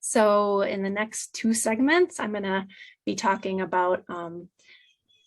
So in the next two segments, I'm going to be talking about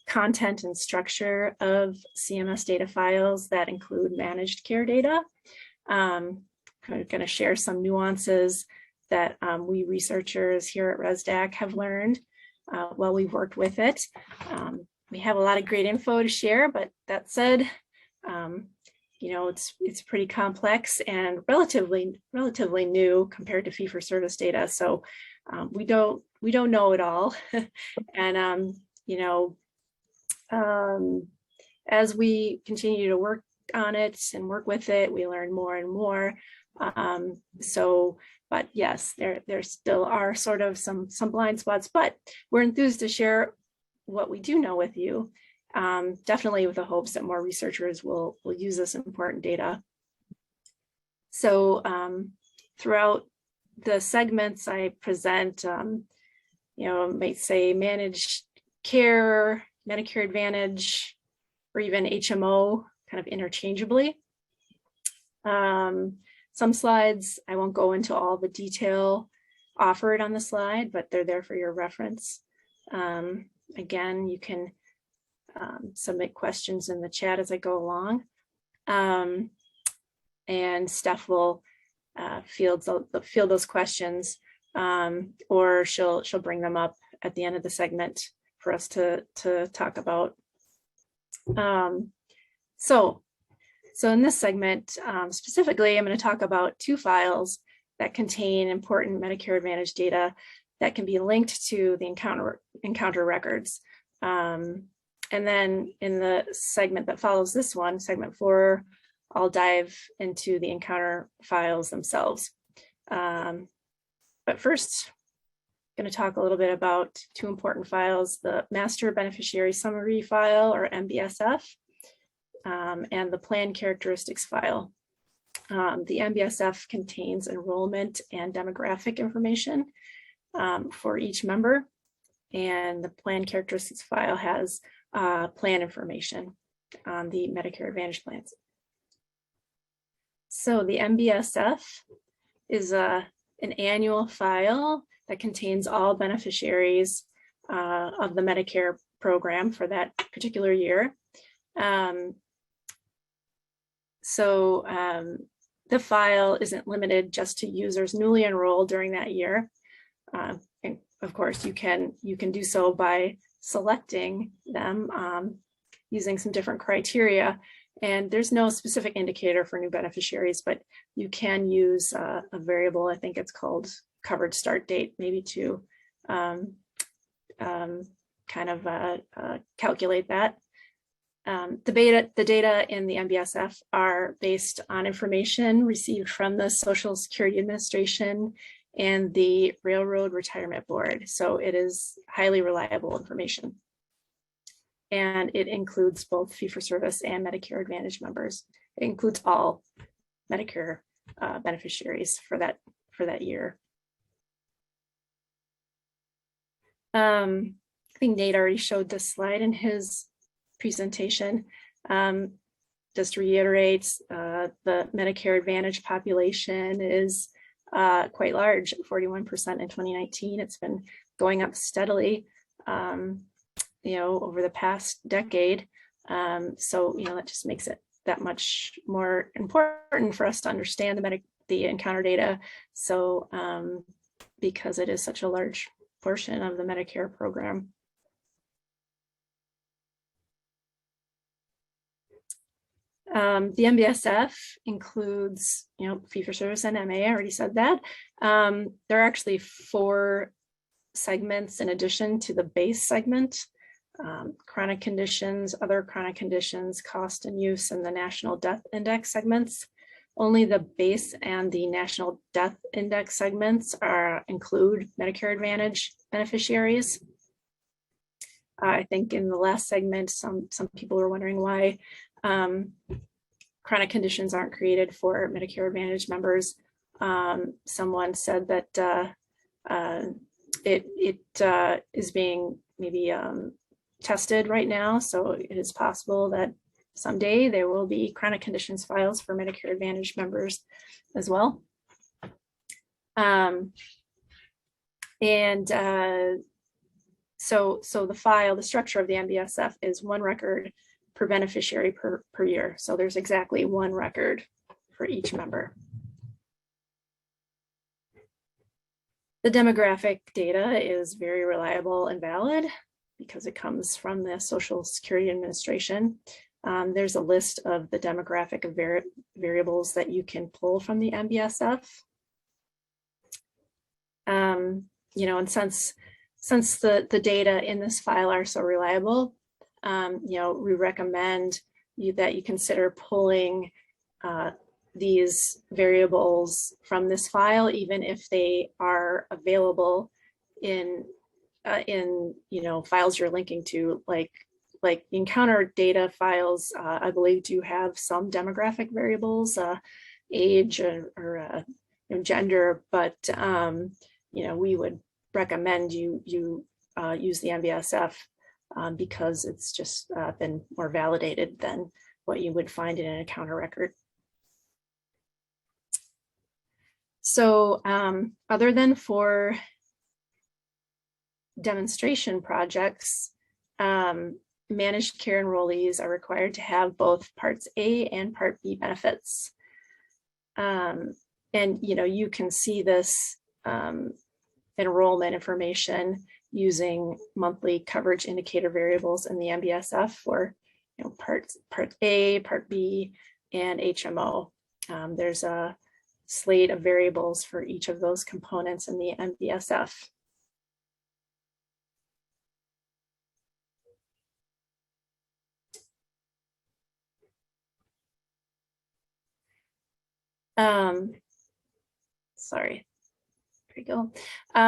content and structure of CMS data files that include managed care data. I'm going to share some nuances that we researchers here at ResDAC have learned while we've worked with it. We have a lot of great info to share, but that said, you know, it's pretty complex and relatively new compared to fee-for-service data. So we don't know it all, and you know, as we continue to work on it and work with it, we learn more and more. But yes, there still are sort of some blind spots, but we're enthused to share what we do know with you. Definitely with the hopes that more researchers will use this important data. So throughout the segments I present, you know, might say managed care, Medicare Advantage, or even HMO kind of interchangeably. Some slides, I won't go into all the detail offered on the slide, but they're there for your reference. Again, you can submit questions in the chat as I go along. And Steph will field those questions, or she'll bring them up at the end of the segment for us to talk about. So in this segment, specifically, I'm going to talk about two files that contain important Medicare Advantage data that can be linked to the encounter records. And then in the segment that follows this one, segment 4, I'll dive into the encounter files themselves. But first, I'm going to talk a little bit about two important files, the Master Beneficiary Summary file, or MBSF, and the Plan Characteristics file. The MBSF contains enrollment and demographic information for each member, and the Plan Characteristics file has plan information on the Medicare Advantage plans. So the MBSF is an annual file that contains all beneficiaries of the Medicare program for that particular year. The file isn't limited just to users newly enrolled during that year. And of course, you can do so by selecting them using some different criteria. And there's no specific indicator for new beneficiaries, but you can use a variable, I think it's called covered start date, maybe to calculate that. The data in the MBSF are based on information received from the Social Security Administration and the Railroad Retirement Board. So it is highly reliable information. And it includes both fee-for-service and Medicare Advantage members. It includes all Medicare beneficiaries for that year. I think Nate already showed this slide in his presentation. Just to reiterate, the Medicare Advantage population is quite large, 41% in 2019. It's been going up steadily, you know, over the past decade. So, you know, that just makes it that much more important for us to understand the encounter data. So, because it is such a large portion of the Medicare program. The MBSF includes, you know, fee-for-service and MA, I already said that. There are actually 4 segments in addition to the base segment: chronic conditions, other chronic conditions, cost and use, and the National Death Index segments. Only the base and the National Death Index segments include Medicare Advantage beneficiaries. I think in the last segment, some people were wondering why chronic conditions aren't created for Medicare Advantage members. Someone said that it is being maybe tested right now, so it is possible that someday there will be chronic conditions files for Medicare Advantage members as well. And so the structure of the MBSF is one record per beneficiary per year. So there's exactly one record for each member. The demographic data is very reliable and valid because it comes from the Social Security Administration. There's a list of the demographic variables that you can pull from the MBSF. You know, and since the data in this file are so reliable, you know, we recommend that you consider pulling these variables from this file, even if they are available in you know, files you're linking to, like encounter data files. I believe do have some demographic variables, age or you know, gender, but you know, we would recommend you use the MBSF because it's just been more validated than what you would find in an encounter record. So other than for demonstration projects, managed care enrollees are required to have both Parts A and Part B benefits. And you know, you can see this enrollment information using monthly coverage indicator variables in the MBSF for, you know, Part A, Part B, and HMO. There's a slate of variables for each of those components in the MBSF. Sorry, there we go.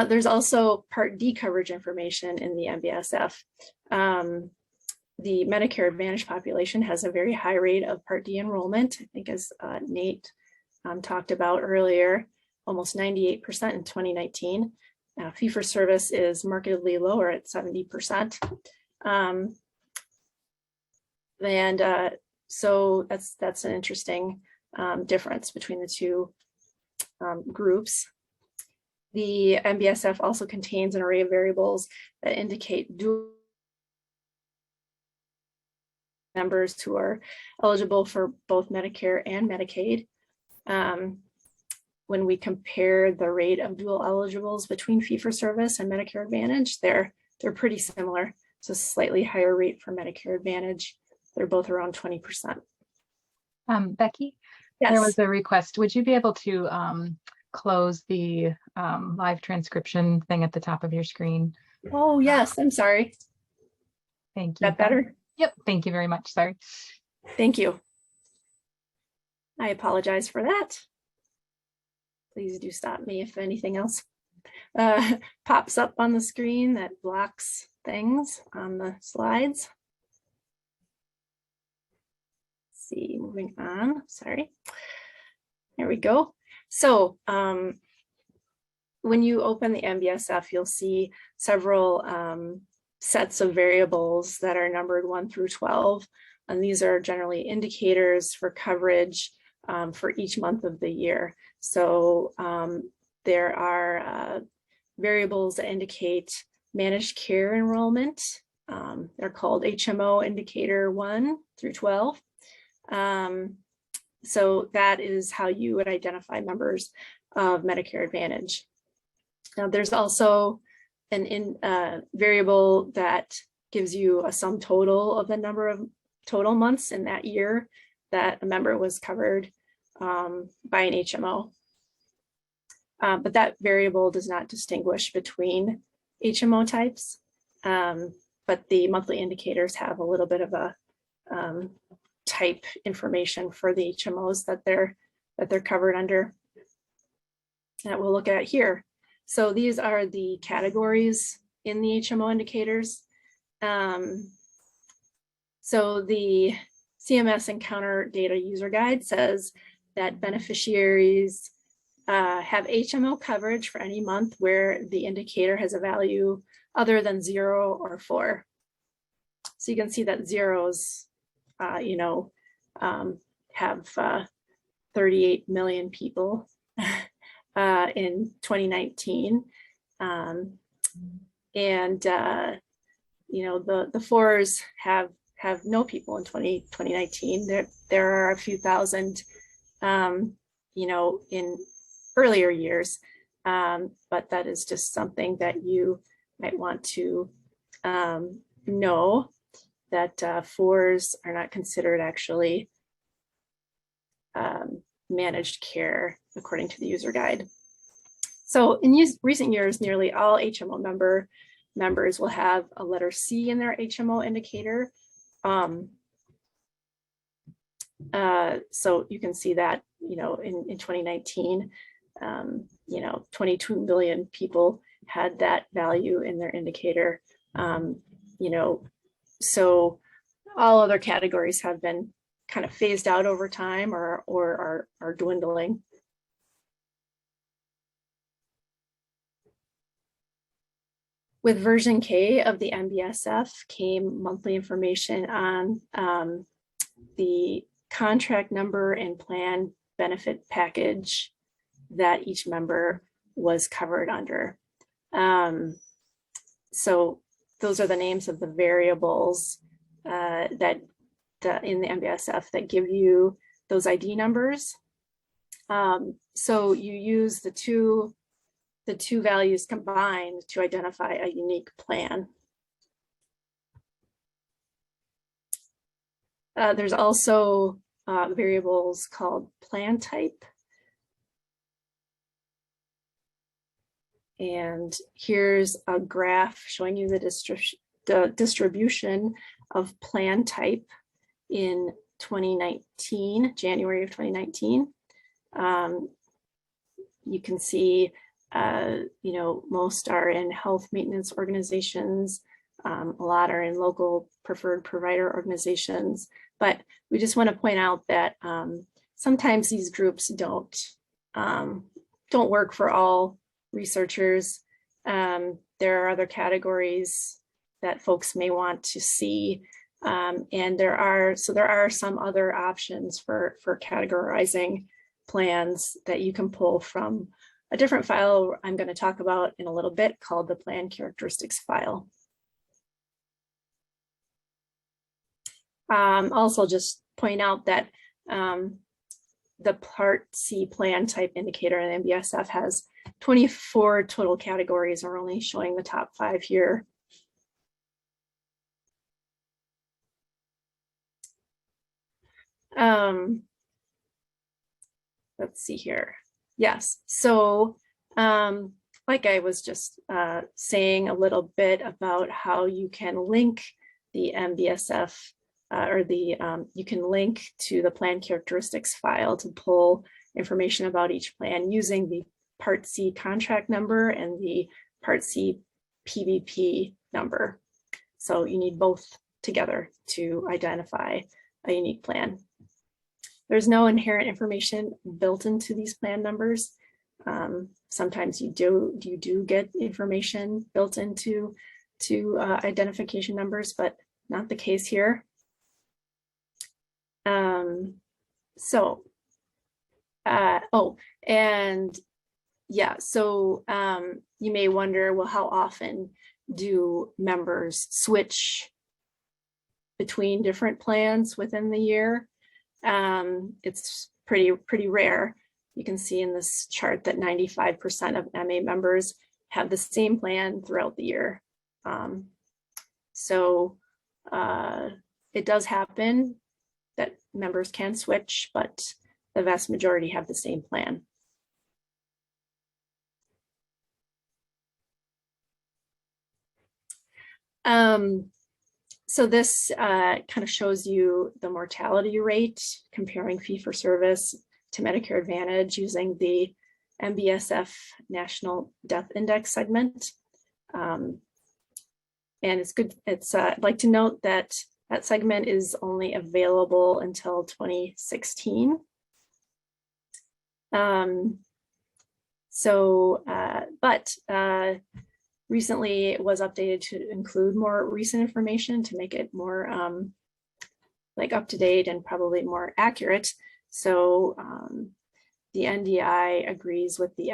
There's also Part D coverage information in the MBSF. The Medicare Advantage population has a very high rate of Part D enrollment, I think, as Nate talked about earlier, almost 98% in 2019. Fee-for-service is markedly lower at 70%. So that's an interesting difference between the two groups. The MBSF also contains an array of variables that indicate dual members who are eligible for both Medicare and Medicaid. When we compare the rate of dual eligibles between fee-for-service and Medicare Advantage, they're pretty similar. So slightly higher rate for Medicare Advantage. They're both around 20%. Becky, yes. There was a request. Would you be able to close the live transcription thing at the top of your screen? Oh, yes. I'm sorry. Thank you. Is that better? Yep. Thank you very much. Sorry. Thank you. I apologize for that. Please do stop me if anything else pops up on the screen that blocks things on the slides. Let's see, moving on, sorry. There we go. So when you open the MBSF, you'll see several sets of variables that are numbered 1 through 12. And these are generally indicators for coverage for each month of the year. So there are variables that indicate managed care enrollment. They're called HMO indicator 1 through 12. So that is how you would identify members of Medicare Advantage. Now there's also an variable that gives you a sum total of the number of total months in that year that a member was covered by an HMO. But that variable does not distinguish between HMO types, but the monthly indicators have a little bit of a type information for the HMOs that they're covered under. That we'll look at here. So these are the categories in the HMO indicators. So the CMS Encounter Data User Guide says that beneficiaries have HMO coverage for any month where the indicator has a value other than 0 or 4. So you can see that zeros, you know, have 38 million people in 2019. You know, the fours have no people in 2019. There are a few thousand, you know, in earlier years, but that is just something that you might want to know, that fours are not considered actually managed care according to the user guide. So in recent years, nearly all HMO members will have a letter C in their HMO indicator. So you can see that, you know, in 2019, you know, 22 million people had that value in their indicator. You know, so all other categories have been kind of phased out over time or are dwindling. With version K of the MBSF came monthly information on the contract number and plan benefit package that each member was covered under. So those are the names of the variables that in the MBSF that give you those ID numbers. So you use the two values combined to identify a unique plan. There's also variables called plan type. And here's a graph showing you the distribution of plan type in 2019, January of 2019. You can see, you know, most are in health maintenance organizations. A lot are in local preferred provider organizations. But we just want to point out that sometimes these groups don't work for all researchers. There are other categories that folks may want to see. And there are some other options for categorizing plans that you can pull from a different file I'm going to talk about in a little bit called the plan characteristics file. Also just point out that the Part C plan type indicator in MBSF has 24 total categories. We're only showing the top 5 here. Let's see here. Yes, so like I was just saying a little bit about how you can link the MBSF you can link to the plan characteristics file to pull information about each plan using the Part C contract number and the Part C PVP number. So you need both together to identify a unique plan. There's no inherent information built into these plan numbers. Sometimes you do get information built into identification numbers, but not the case here. So you may wonder, well, how often do members switch between different plans within the year? It's pretty rare. You can see in this chart that 95% of MA members have the same plan throughout the year. It does happen that members can switch, but the vast majority have the same plan. So this kind of shows you the mortality rate comparing fee-for-service to Medicare Advantage using the MBSF National Death Index segment. And it's good. I'd like to note that that segment is only available until 2016. Recently it was updated to include more recent information to make it more like up to date and probably more accurate. So the NDI agrees with the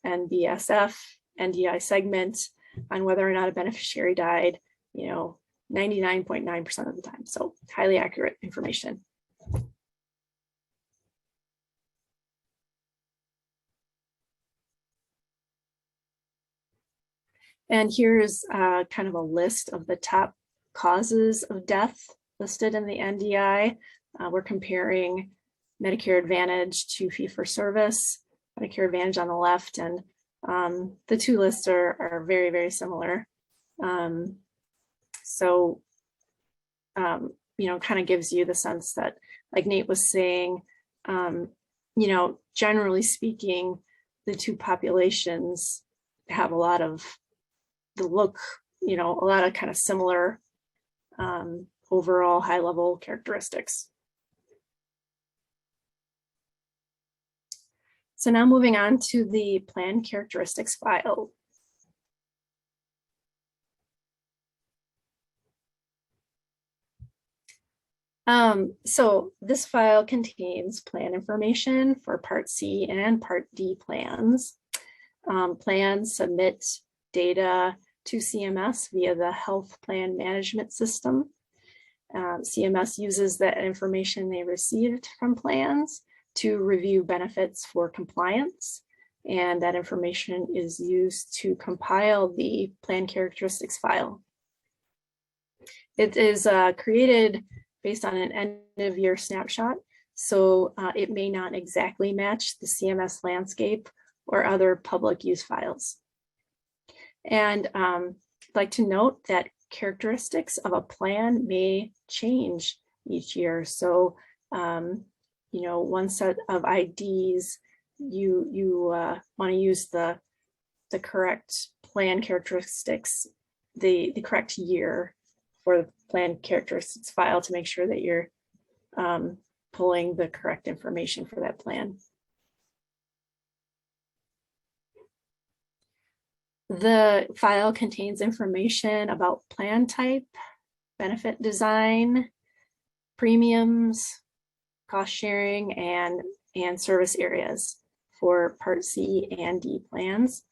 NBSF NDI segment on whether or not a beneficiary died, 99.9% of the time. So highly accurate information. And here's kind of a list of the top causes of death listed in the NDI. We're comparing Medicare Advantage to fee-for-service, Medicare Advantage on the left, and the two lists are very, very similar. So, kind of gives you the sense that, like Nate was saying, generally speaking, the two populations have a lot of a lot of kind of similar overall high-level characteristics. So now moving on to the plan characteristics file. So this file contains plan information for Part C and Part D plans. Plans submit data to CMS via the Health Plan Management System. CMS uses that information they received from plans to review benefits for compliance, and that information is used to compile the plan characteristics file. It is created based on an end-of-year snapshot, so it may not exactly match the CMS landscape or other public use files. And I'd like to note that characteristics of a plan may change each year. So, one set of IDs, you want to use the correct plan characteristics, the correct year for the plan characteristics file to make sure that you're pulling the correct information for that plan. The file contains information about plan type, benefit design, premiums, cost sharing, and service areas for Part C and D plans.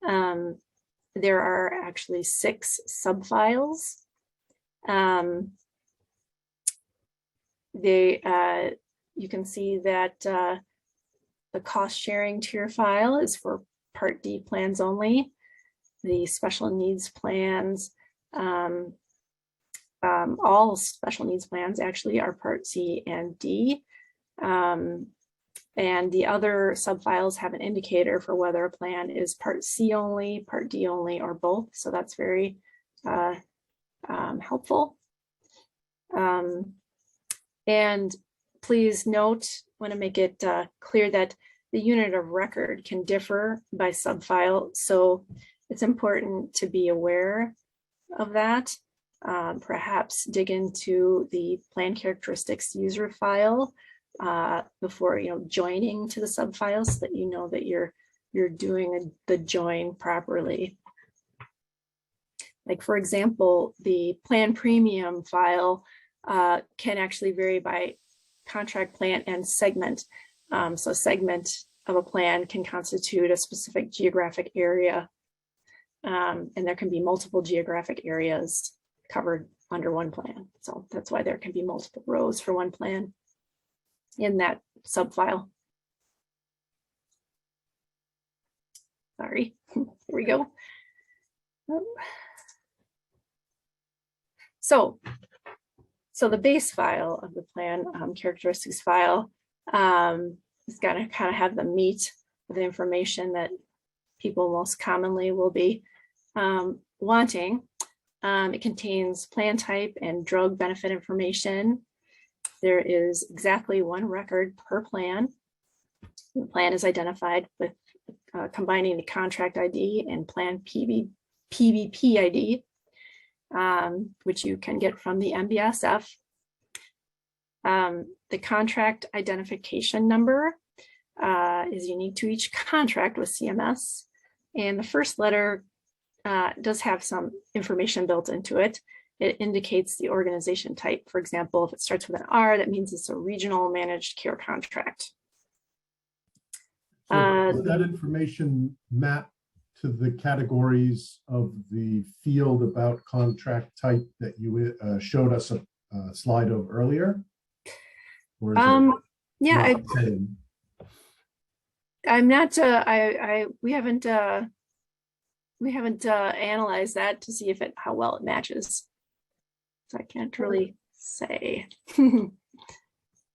There are actually 6 subfiles. You can see that the cost sharing tier file is for Part D plans only. The special needs plans, all special needs plans actually are Part C and D. And the other subfiles have an indicator for whether a plan is Part C only, Part D only, or both. So that's very helpful. And please note, want to make it clear that the unit of record can differ by subfile, so it's important to be aware of that. Perhaps dig into the plan characteristics user file before joining to the subfiles, so that you know that you're doing the join properly. Like, for example, the plan premium file can actually vary by contract plan and segment. So a segment of a plan can constitute a specific geographic area, and there can be multiple geographic areas covered under one plan. So that's why there can be multiple rows for one plan in that subfile. Sorry, here we go. So the base file of the plan characteristics file is going to kind of have the meat of the information that people most commonly will be wanting. It contains plan type and drug benefit information. There is exactly one record per plan. The plan is identified with combining the contract ID and plan PBP ID, which you can get from the MBSF. The contract identification number is unique to each contract with CMS, and the first letter does have some information built into it. It indicates the organization type. For example, if it starts with an R, that means it's a regional managed care contract. So does that information map to the categories of the field about contract type that you showed us a slide of earlier? Or is it Yeah, not the same? I'm not, we haven't analyzed that to see how well it matches. So I can't really say. But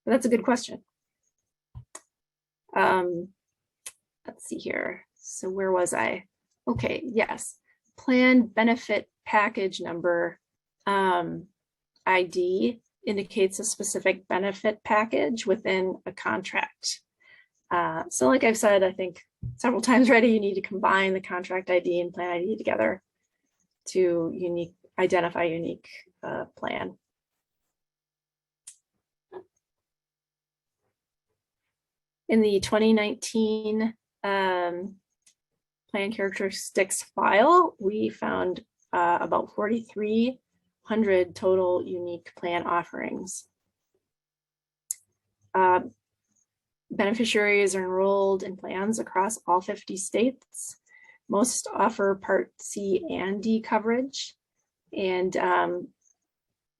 that's a good question. Let's see here. So where was I? Okay, yes. Plan benefit package number ID indicates a specific benefit package within a contract. So like I've said, I think several times already, you need to combine the contract ID and plan ID together to identify unique plan. In the 2019 plan characteristics file, we found about 4,300 total unique plan offerings. Beneficiaries are enrolled in plans across all 50 states. Most offer Part C and D coverage. And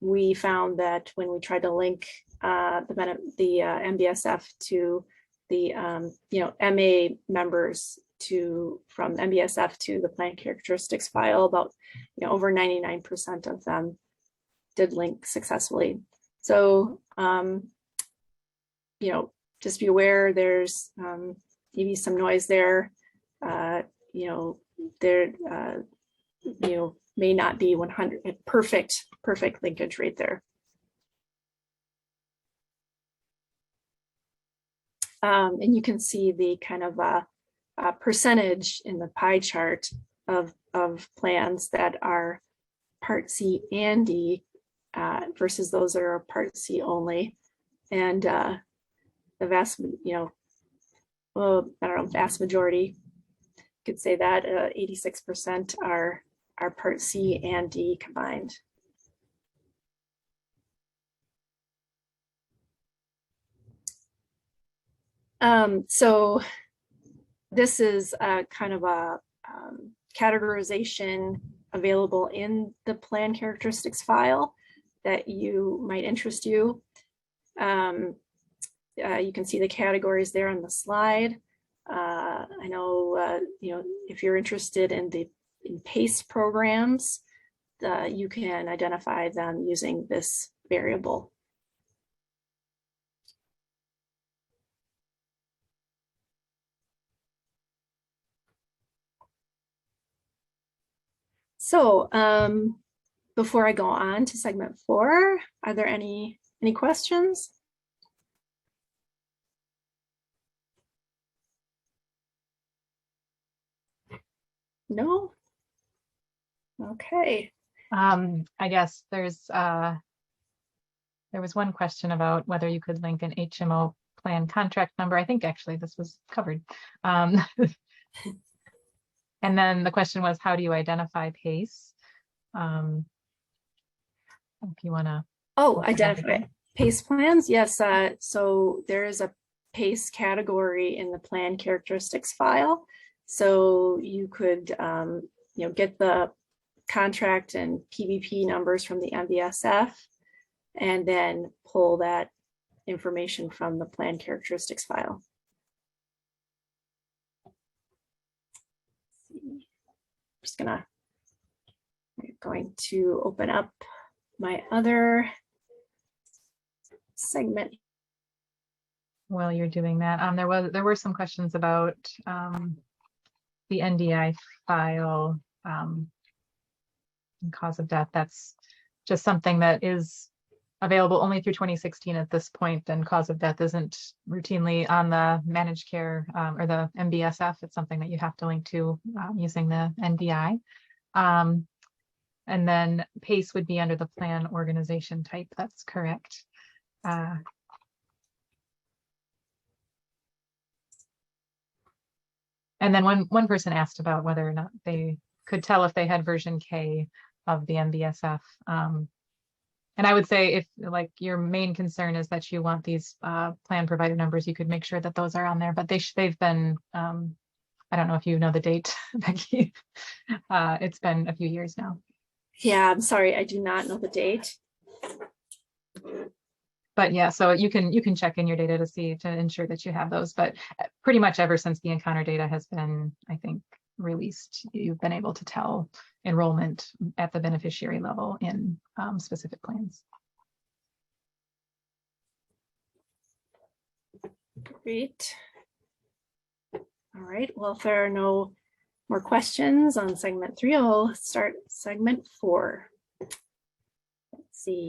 we found that when we tried to link the MBSF to the MA members from MBSF to the plan characteristics file, about over 99% of them did link successfully. So just be aware there's maybe some noise there. There may not be 100 perfect linkage right there. And you can see the kind of percentage in the pie chart of plans that are Part C and D versus those that are Part C only. And the vast, vast majority, could say that 86% are Part C and D combined. So this is kind of a categorization available in the plan characteristics file that might interest you. You can see the categories there on the slide. I know, if you're interested in PACE programs, you can identify them using this variable. So before I go on to segment 4, are there any questions? No? Okay. I guess there was one question about whether you could link an HMO plan contract number. I think actually this was covered. And then the question was, how do you identify PACE? If you want to. Oh, identify PACE plans. Yes. So there is a PACE category in the plan characteristics file. So you could, get the contract and PVP numbers from the MBSF and then pull that information from the plan characteristics file. I'm going to open up my other segment. While you're doing that, there were some questions about the NDI file and cause of death. That's just something that is available only through 2016 at this point, and cause of death isn't routinely on the managed care or the MBSF. It's something that you have to link to using the NDI. And then PACE would be under the plan organization type. That's correct. And then one person asked about whether or not they could tell if they had version K of the MBSF. And I would say if your main concern is that you want these plan provider numbers, you could make sure that those are on there, but they've been I don't know if you know the date, Becky. It's been a few years now. Yeah, I'm sorry, I do not know the date. But yeah, so you can check in your data to ensure that you have those. But pretty much ever since the encounter data has been, I think, released, you've been able to tell enrollment at the beneficiary level in specific plans. Great. All right, well, if there are no more questions on segment 3, I'll start segment 4. Let's see.